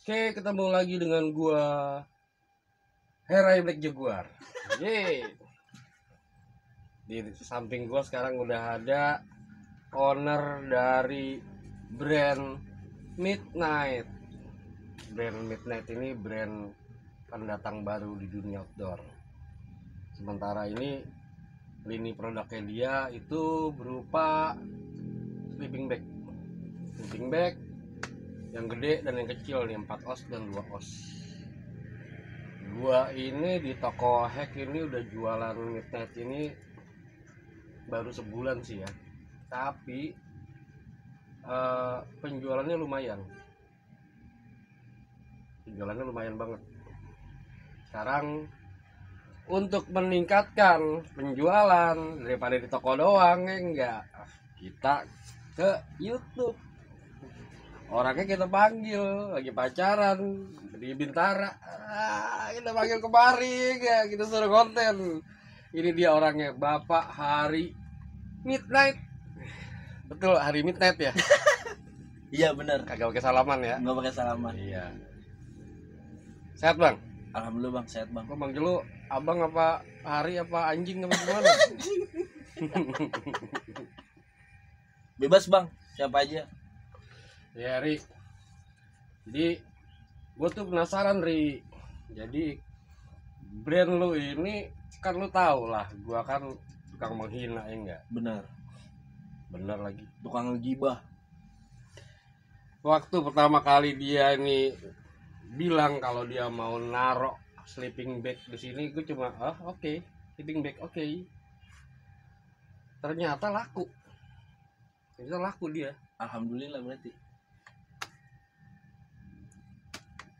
Oke, ketemu lagi dengan gua Herai Black Jaguar. Yeay. Di samping gua sekarang udah ada owner dari brand Midnight. Brand Midnight ini brand pendatang baru di dunia outdoor. Sementara ini lini produknya dia itu berupa sleeping bag. Sleeping bag yang gede dan yang kecil nih, 4 os dan 2 os. Gua ini di toko hack ini udah jualan Midnight ini baru sebulan sih ya, tapi penjualannya lumayan banget. Sekarang untuk meningkatkan penjualan daripada di toko doang ya enggak, kita ke YouTube. Orangnya kita panggil lagi pacaran di Bintara, kita panggil kemari ya, kita suruh konten. Ini dia orangnya, Bapak Hari Midnight. Betul, Hari Midnight ya? Iya benar. Kagak pakai salaman ya? Nggak pakai salaman. Iya. Sehat bang? Alhamdulillah bang, sehat bang. Kok manggil lu abang apa Hari apa anjing apa gimana? Bebas bang, siapa aja. Ya Ri, jadi gue tuh penasaran Ri. Jadi brand lu ini kan lu tahu lah, gue kan tukang menghina ya enggak? Bener lagi, Tukang ngegibah. waktu pertama kali dia ini bilang kalau dia mau narok sleeping bag di sini, gue cuma oke, sleeping bag oke. Ternyata laku dia. Alhamdulillah berarti.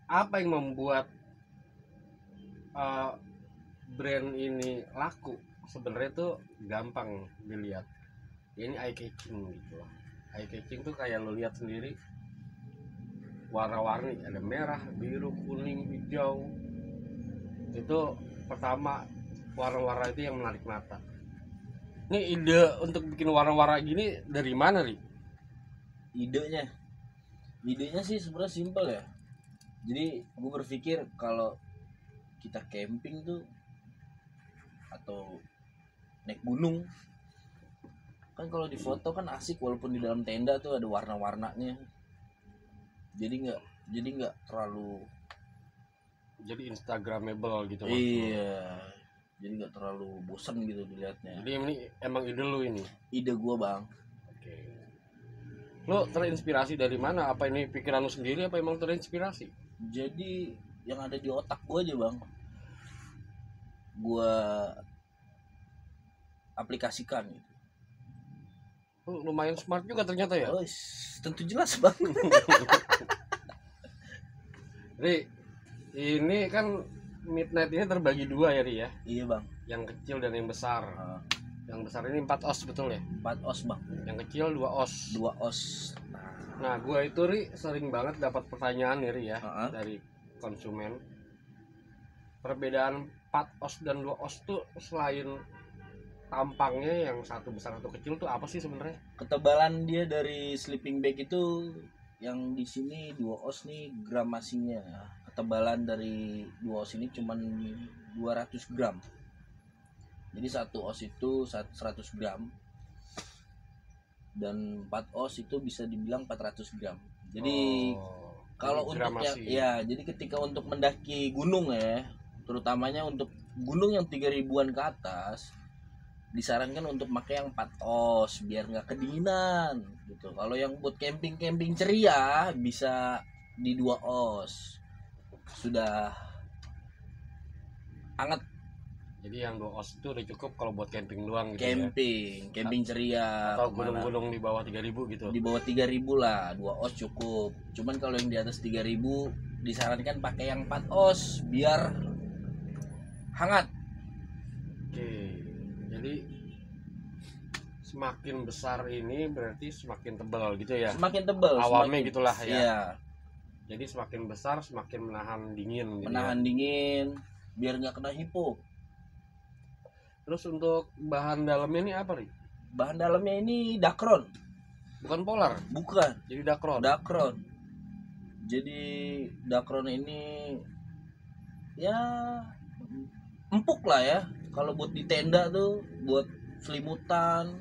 Apa yang membuat brand ini laku? Sebenarnya tuh gampang dilihat. Ini eye catching gitu. Eye catching tuh kayak lo lihat sendiri, warna-warni, ada merah, biru, kuning, hijau. Itu pertama, warna-warna itu yang menarik mata. Ini ide untuk bikin warna-warna gini dari mana, Ri? Idenya sih sebenarnya simpel ya. Jadi gue berpikir kalau kita camping tuh atau naik gunung, kan kalau di foto kan asik walaupun di dalam tenda tuh ada warna-warnanya. Jadi nggak terlalu, Jadi instagramable gitu. iya. Jadi nggak terlalu bosan gitu dilihatnya. Jadi ini emang ide lu ini. Ide gue bang. Oke. Lu terinspirasi dari mana? Apa ini pikiran lu sendiri apa emang terinspirasi? Jadi yang ada di otak gue aja bang, gue aplikasikan gitu. Lu lumayan smart juga ternyata ya. Oh, tentu jelas bang. Ri, ini kan Midnight ini terbagi dua ya Ri ya. Iya bang. Yang kecil dan yang besar. Yang besar ini 4 os betul ya? 4 os bang. Yang kecil 2 os. 2 os. Nah, gue itu Ri sering banget dapat pertanyaan nih Ri ya, dari konsumen. Perbedaan 4 os dan 2 os tuh selain tampangnya yang satu besar satu kecil tuh apa sih sebenarnya? Ketebalan dia dari sleeping bag itu, yang di sini 2 os nih gramasinya. Ketebalan dari 2 os ini cuman 200 gram. Jadi 1 os itu 100 gram. Dan 4 os itu bisa dibilang 400 gram. Jadi kalau untuk jadi ketika untuk mendaki gunung ya, terutamanya untuk gunung yang 3000-an ke atas, disarankan untuk pakai yang 4 os biar nggak kedinginan gitu. Kalau yang buat camping ceria bisa di 2 os. Sudah hangat. Jadi yang 2 os itu udah cukup kalau buat camping doang gitu camping ceria atau gunung-gunung di bawah 3000 gitu. Di bawah 3000 lah 2 os cukup. Cuman kalau yang di atas 3000 disarankan pakai yang 4 os biar hangat. Oke. Jadi semakin besar ini berarti semakin tebal gitu ya. Semakin tebal. Awalnya gitulah ya. Iya. Jadi semakin besar semakin menahan dingin. Menahan dingin biar nggak kena hipo. Terus untuk bahan dalamnya ini apa nih? Bahan dalamnya ini Dacron. Bukan polar. Bukan. Jadi Dacron. Dacron. Jadi dakron ini ya empuk lah ya. Kalau buat di tenda tuh, buat selimutan.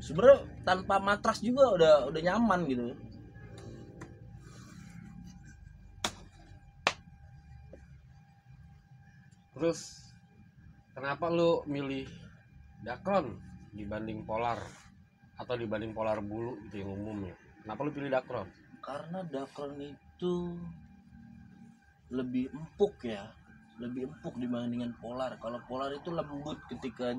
Sebenarnya tanpa matras juga udah nyaman gitu. Terus kenapa lu milih dakron dibanding polar atau dibanding polar bulu gitu yang umumnya? Kenapa lu pilih dakron? Karena dakron itu lebih empuk ya, lebih empuk dibandingkan polar. Kalau polar itu lembut ketika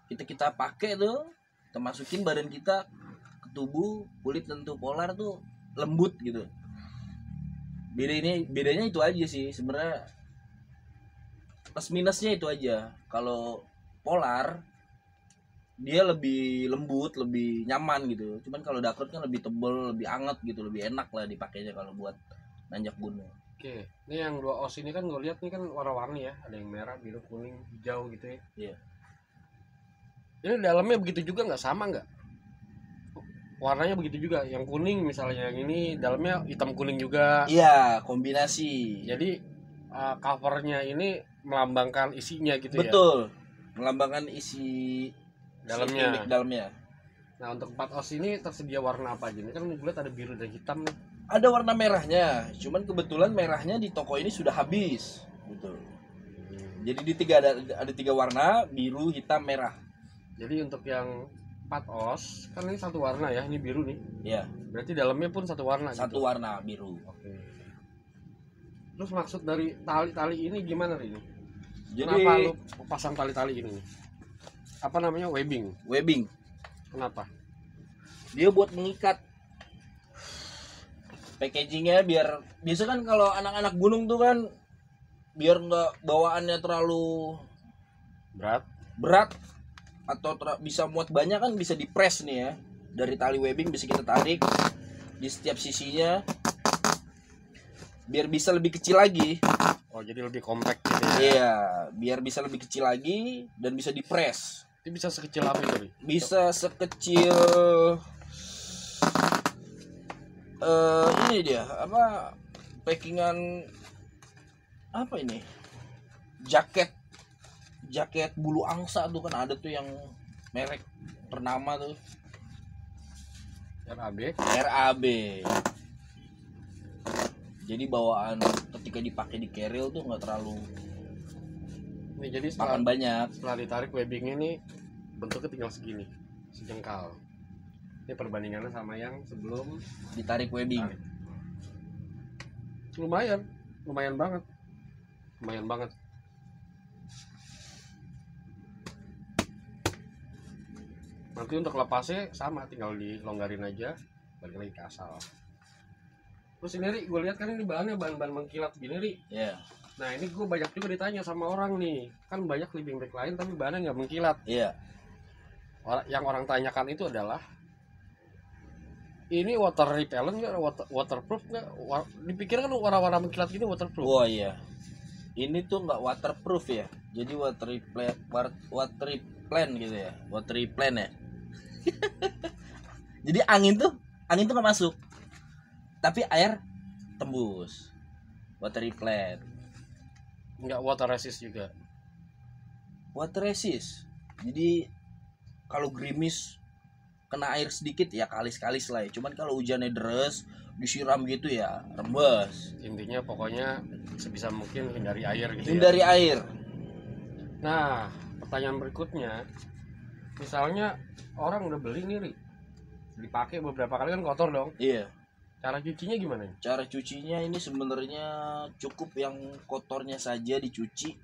kita pakai tuh, kita masukin badan kita ke tubuh, kulit tentu. Polar tuh lembut gitu. Bedanya itu aja sih sebenarnya, plus minusnya itu aja. Kalau polar dia lebih lembut, lebih nyaman gitu. Cuman kalau dakron kan lebih tebel, lebih anget gitu, lebih enak lah dipakainya kalau buat nanjak gunung. Oke, ini yang 2 os ini kan gue lihat nih kan warna-warni ya, ada yang merah, biru, kuning, hijau gitu ya. Iya. Ini dalamnya begitu juga nggak, sama nggak? Warnanya begitu juga, yang kuning misalnya, yang ini dalamnya hitam kuning juga. Iya, kombinasi. Jadi covernya ini melambangkan isinya gitu ya. Betul. Melambangkan isi Dalamnya. dalamnya. Nah, untuk 4 os ini tersedia warna apa aja? Ini kan gue lihat ada biru dan hitam nih. Ada warna merahnya, cuman kebetulan merahnya di toko ini sudah habis. Betul. Jadi ada 3 warna, biru, hitam, merah. Jadi untuk yang 4 os kan ini satu warna ya, ini biru nih. Iya. Berarti dalamnya pun satu warna. Satu gitu. warna biru. Oke. Terus maksud dari tali-tali ini gimana ini? Jadi Kenapa lu pasang tali-tali ini? Apa namanya, webbing? webbing. Kenapa? Dia buat mengikat. Packagingnya biar, biasa kan kalau anak-anak gunung tuh kan biar nggak bawaannya terlalu berat atau bisa muat banyak kan, bisa dipres nih ya. Dari tali webbing bisa kita tarik di setiap sisinya biar bisa lebih kecil lagi. Oh, jadi lebih compact gitu ya? Iya, biar bisa lebih kecil lagi dan bisa dipres. Itu bisa sekecil apa itu? Bisa sekecil ini dia apa, packingan apa ini, jaket bulu angsa tuh kan, ada tuh yang merek ternama tuh, RAB. Jadi bawaan ketika dipakai di keril tuh nggak terlalu Nih, jadi makan banyak. Setelah ditarik webbing ini bentuknya tinggal segini, sejengkal. Ini perbandingannya sama yang sebelum Ditarik webbing. Lumayan banget. Nanti untuk lepasnya sama, tinggal dilonggarin aja, balik lagi ke asal. Terus ini Ri, gue lihat kan ini bahannya bahan mengkilat gini Ri. Iya. Nah ini gue banyak juga ditanya sama orang nih, kan banyak sleeping bag lain tapi bahannya nggak mengkilat. Iya. Yang orang tanyakan itu adalah, ini water repellent nggak, waterproof nggak? Dipikirkan warna-warna mengkilat gini waterproof. Oh iya. Ini tuh nggak waterproof ya. Jadi water repellent gitu ya. Water repellent ya. Jadi angin tuh nggak masuk. Tapi air tembus. Water repellent. Nggak water resist juga. Water resist. Jadi kalau gerimis kena air sedikit ya kalis-kalis lah ya. Cuman kalau hujannya deras disiram gitu ya rembes. Intinya pokoknya sebisa mungkin hindari air gitu. Hindari air. Nah, pertanyaan berikutnya, misalnya orang udah beli nih Ri, dipakai beberapa kali kan kotor dong. Iya. Cara cucinya gimana? Cara cucinya ini sebenarnya cukup yang kotornya saja dicuci.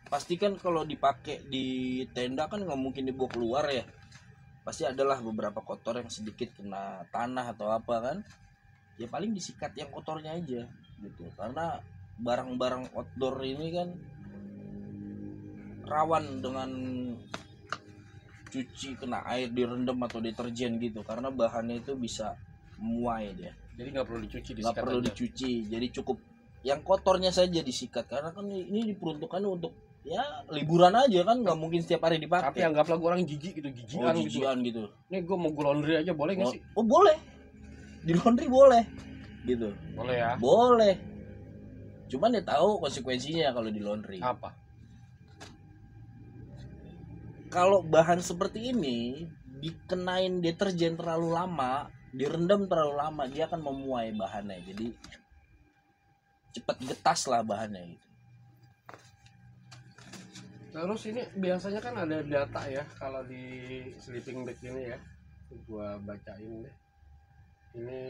Pastikan kalau dipakai di tenda kan nggak mungkin dibawa keluar ya. Pasti adalah beberapa kotor yang sedikit kena tanah atau apa kan. Ya paling disikat yang kotornya aja gitu. Karena barang-barang outdoor ini kan rawan dengan cuci kena air direndam atau deterjen gitu, karena bahannya itu bisa muai dia. Jadi nggak perlu dicuci, nggak perlu aja dicuci, jadi cukup yang kotornya saja disikat, karena kan ini diperuntukkan untuk ya liburan aja kan, nggak mungkin setiap hari dipakai. Tapi anggaplah gue orang jijik gitu, gijian gitu. Nih gue mau gue laundry aja boleh nggak sih? Oh boleh. Di laundry boleh gitu. Boleh ya? Boleh. Cuman dia tahu konsekuensinya kalau di laundry. Apa? Kalau bahan seperti ini dikenain deterjen terlalu lama, direndam terlalu lama, dia akan memuai bahannya. Jadi cepat getas lah bahannya gitu. Terus ini biasanya kan ada data ya kalau di sleeping bag ini ya. Gua bacain deh. Ini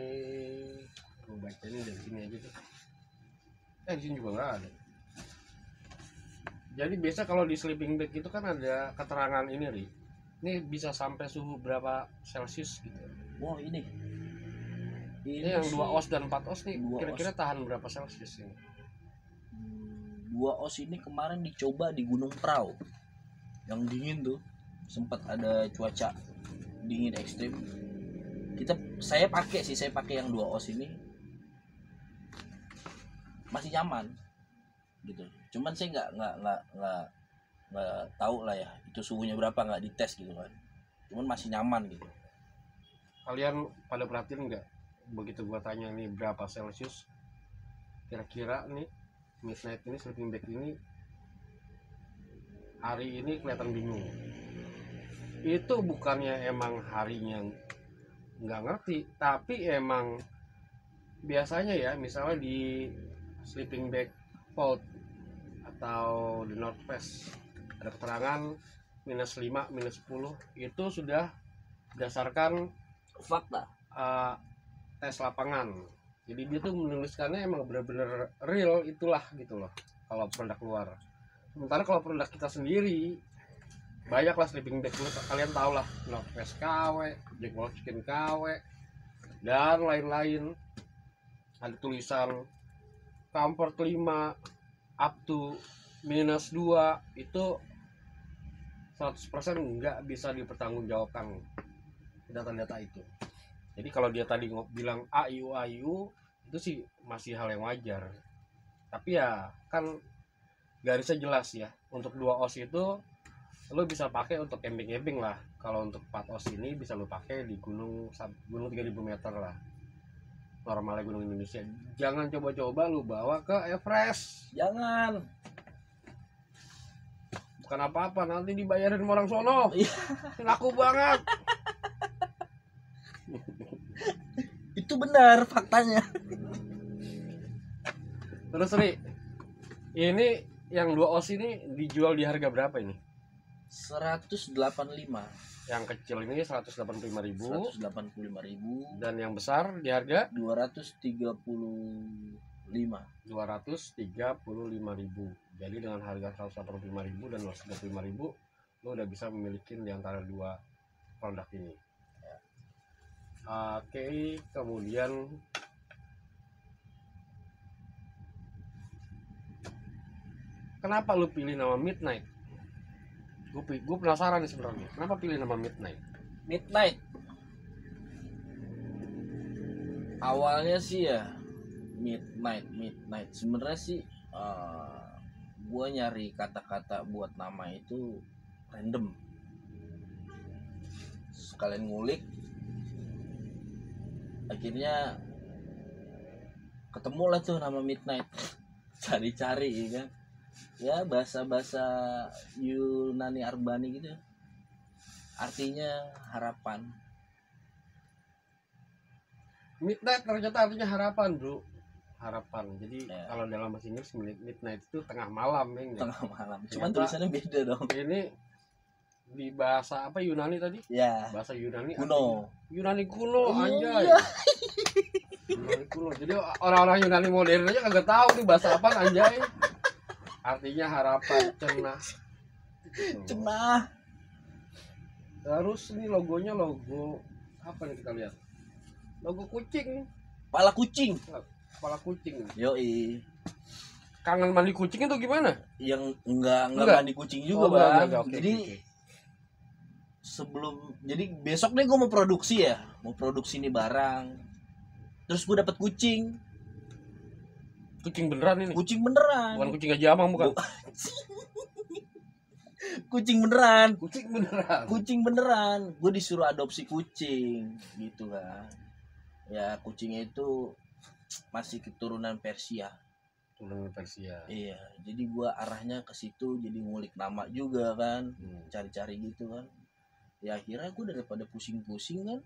gua bacain dari sini aja tuh. Di sini juga nggak ada. Jadi biasa kalau di sleeping bag itu kan ada keterangan ini, Ri. Ini bisa sampai suhu berapa Celcius gitu. Wow, ini Ini yang 2 oz dan 4 oz nih, 2 kira-kira oz. tahan berapa Celcius ini? 2 oz ini kemarin dicoba di Gunung Prau. Yang dingin tuh. Sempat ada cuaca dingin ekstrim. Saya pakai yang 2 oz ini. Masih nyaman. Gitu. Cuman saya nggak tahu lah ya itu suhunya berapa, nggak dites gitu kan. Cuman masih nyaman gitu. Kalian pada perhatiin nggak begitu gua tanya nih berapa Celcius, kira-kira nih midnight ini sleeping bag ini hari ini kelihatan bingung. Itu bukannya emang harinya nggak ngerti, tapi emang biasanya ya misalnya di sleeping bag Vault atau di North Face ada keterangan -5, -10 itu sudah berdasarkan Fakta. tes lapangan. Jadi dia tuh menuliskannya emang bener-bener real itulah gitu loh kalau produk luar. Sementara kalau produk kita sendiri banyak lah sleeping bag, kalian tau lah North Face KW, Jack Wolfskin KW dan lain-lain. Ada tulisan comfort 5 up to -2 itu 100% nggak bisa dipertanggungjawabkan data-data itu. Jadi kalau dia tadi bilang AIU itu sih masih hal yang wajar. Tapi ya kan garisnya jelas ya. Untuk 2 oz itu lo bisa pakai untuk camping lah. Kalau untuk 4 oz ini bisa lo pakai di gunung 3000 meter lah. Normalnya gunung Indonesia. Jangan coba-coba lo bawa ke Everest. Jangan. Bukan apa-apa, nanti dibayarin sama orang sono. Laku banget. Itu benar faktanya. Terus Ri, ini yang 2 oz ini dijual di harga berapa ini? 185. Yang kecil ini 185.000. 185.000 Dan yang besar di harga 235. 235.000. Jadi dengan harga 185.000 dan 235.000 lo udah bisa memiliki di antara dua produk ini. Oke, kemudian kenapa lu pilih nama Midnight? Gue penasaran nih sebenarnya. Kenapa pilih nama Midnight? Midnight. Awalnya sih ya Midnight. Sebenarnya sih gue nyari kata-kata buat nama itu random. Sekalian ngulik. Akhirnya ketemu lah tuh nama Midnight. Cari-cari ya kan. Ya bahasa-bahasa Yunani Arbani gitu. Artinya harapan. Midnight ternyata artinya harapan, bro. Harapan. Jadi ya, kalau dalam bahasa Inggris midnight itu tengah malam ya. Tengah malam. Cuman tulisannya beda dong. Ini di bahasa apa Yunani tadi? Ya. Bahasa Yunani kuno. Yunani kuno, anjay. Iya. Yunani kuno. Jadi orang-orang Yunani modern aja kagak tahu nih bahasa apa anjay. Artinya harapan, cenah. Cenah. Terus ini logonya logo apa nih kita lihat? Logo kucing. Kepala kucing. Kepala kucing. Yoi. Kangen mandi kucing itu gimana? Yang enggak mandi kucing juga, Bang. Enggak. Okay, jadi sebelum besok nih gue mau produksi nih barang. Terus gue dapet kucing. Kucing beneran ini? Kucing beneran. Bukan kucing Haji Amang, bukan? Kucing beneran. Kucing beneran. Kucing beneran. Gue disuruh adopsi kucing gitu kan. Ya kucingnya itu masih keturunan Persia. Turunan Persia. Iya, jadi gua arahnya ke situ, jadi ngulik nama juga kan, cari-cari gitu kan. Ya akhirnya gua daripada pusing-pusing kan,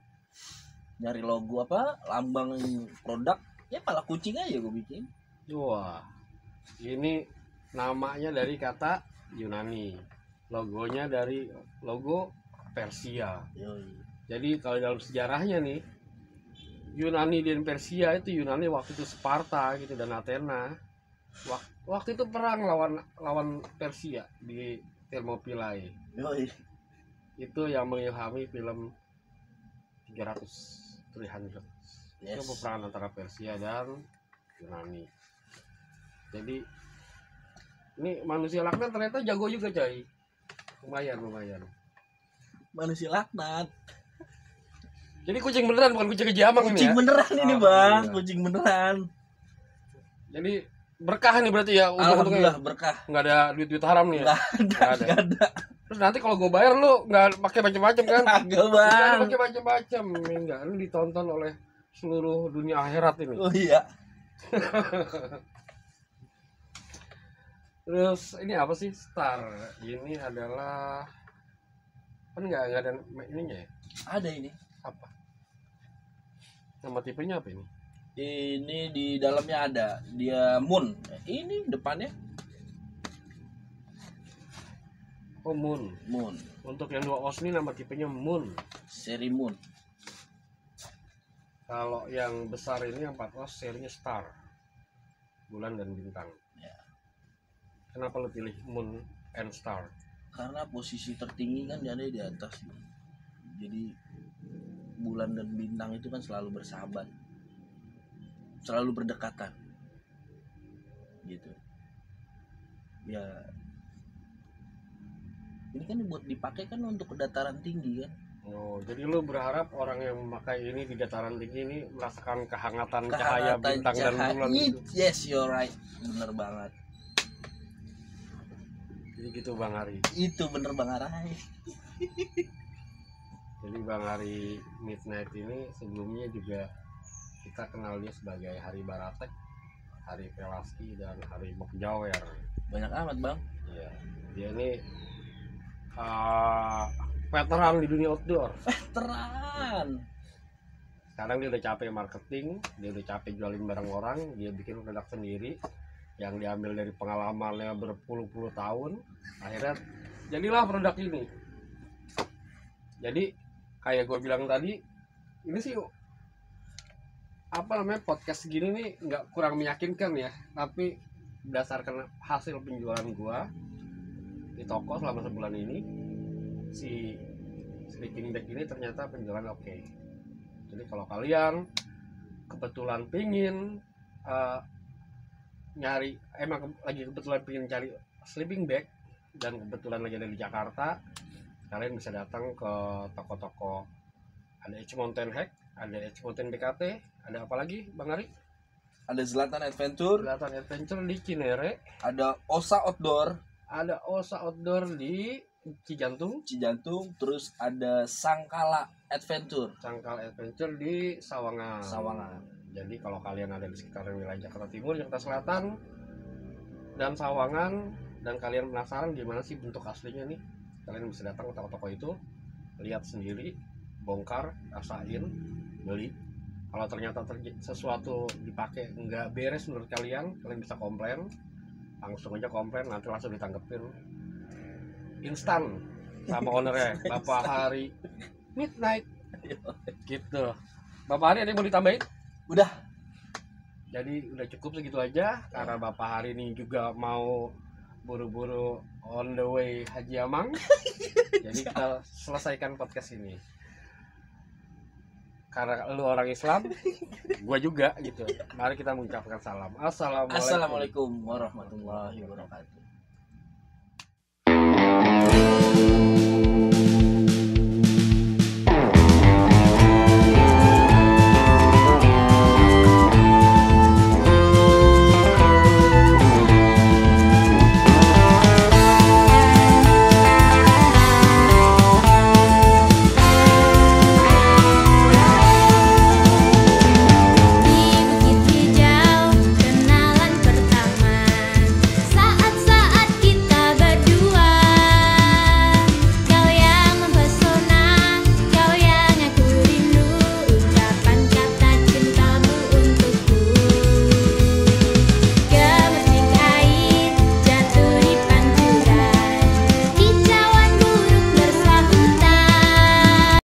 nyari logo apa, lambang produk, ya malah kucing aja gua bikin. Wah, ini namanya dari kata Yunani, logonya dari logo Persia. Yoi. Jadi kalau dalam sejarahnya nih, Yunani dan Persia itu, Yunani waktu itu Sparta gitu dan Athena. Waktu itu perang lawan Persia di Thermopylae. Yoi. Itu yang mengilhami film 300. Yes. Itu peperangan antara Persia dan Yunani. Jadi ini manusia laknat ternyata jago juga, coy. Lumayan. Manusia laknat. Jadi kucing beneran, bukan kucing kejamak ini ya. Kucing beneran ini, Bang. Kucing beneran. Jadi berkah nih berarti ya. Alhamdulillah berkah. Nggak ada duit haram nih ya. Nggak ada. Terus nanti kalau gue bayar lu nggak pakai macam-macam kan? Kagak, Bang. Pakai macam-macam. Enggak, lu ditonton oleh seluruh dunia akhirat ini. Oh iya. Terus ini apa sih Star? Ini adalah kan nggak ada ininya ya? Ada ini. Apa? Nama tipenya apa ini? Ini di dalamnya ada, dia Moon. Ini depannya. Oh, Moon. Untuk yang 2 os ini nama tipenya Moon. Seri Moon. Kalau yang besar ini yang 4 os serinya Star. Bulan dan bintang. Ya. Kenapa lo pilih Moon and Star? Karena posisi tertinggi kan dia ada di atas. Jadi bulan dan bintang itu kan selalu bersahabat. Selalu berdekatan. Gitu. Ya. Ini kan buat dipakai kan untuk dataran tinggi kan. Oh, jadi lu berharap orang yang memakai ini di dataran tinggi ini merasakan kehangatan cahaya bintang dan bulan gitu. Yes, you're right. Bener banget. Jadi gitu Bang Hari. Itu bener Bang Arai. Jadi Bang Hari Midnight ini sebelumnya juga kita kenal dia sebagai Hari Baratek, Hari Pelaski, dan Hari Mokjawer. Banyak amat Bang. Iya, dia ini veteran di dunia outdoor. Veteran. Sekarang dia udah capek marketing, dia udah capek jualin barang orang, dia bikin produk sendiri yang diambil dari pengalamannya berpuluh-puluh tahun. Akhirnya jadilah produk ini. Jadi kayak gue bilang tadi, ini sih apa namanya, podcast gini nih nggak kurang meyakinkan ya, tapi berdasarkan hasil penjualan gue di toko selama sebulan ini, si sleeping bag ini ternyata penjualan oke. Jadi kalau kalian kebetulan pingin nyari, emang lagi kebetulan pingin cari sleeping bag dan kebetulan lagi ada di Jakarta, kalian bisa datang ke toko-toko. Ada H Mountain Hack, ada H Mountain BKT, ada apa lagi Bang Ari? Ada Zlatan Adventure. Zlatan Adventure di Cinere. Ada Osa Outdoor. Ada Osa Outdoor di Cijantung. Terus ada Sangkala Adventure. Sangkala Adventure di Sawangan. Jadi kalau kalian ada di sekitar wilayah Jakarta Timur, Jakarta Selatan, dan Sawangan, dan kalian penasaran gimana sih bentuk aslinya nih, kalian bisa datang ke toko-toko itu, lihat sendiri, bongkar, rasain, beli. Kalau ternyata sesuatu dipakai nggak beres menurut kalian bisa komplain, langsung aja komplain, nanti langsung ditanggepin instan sama ownernya, Bapak Hari Midnight. Gitu. Bapak Hari ada yang mau ditambahin? Udah. Jadi udah cukup segitu aja, karena Bapak Hari ini juga mau buru-buru on the way Haji Amang. Jadi kita selesaikan podcast ini. Karena lu orang Islam, gua juga gitu. Mari kita mengucapkan salam. Assalamualaikum Warahmatullahi wabarakatuh.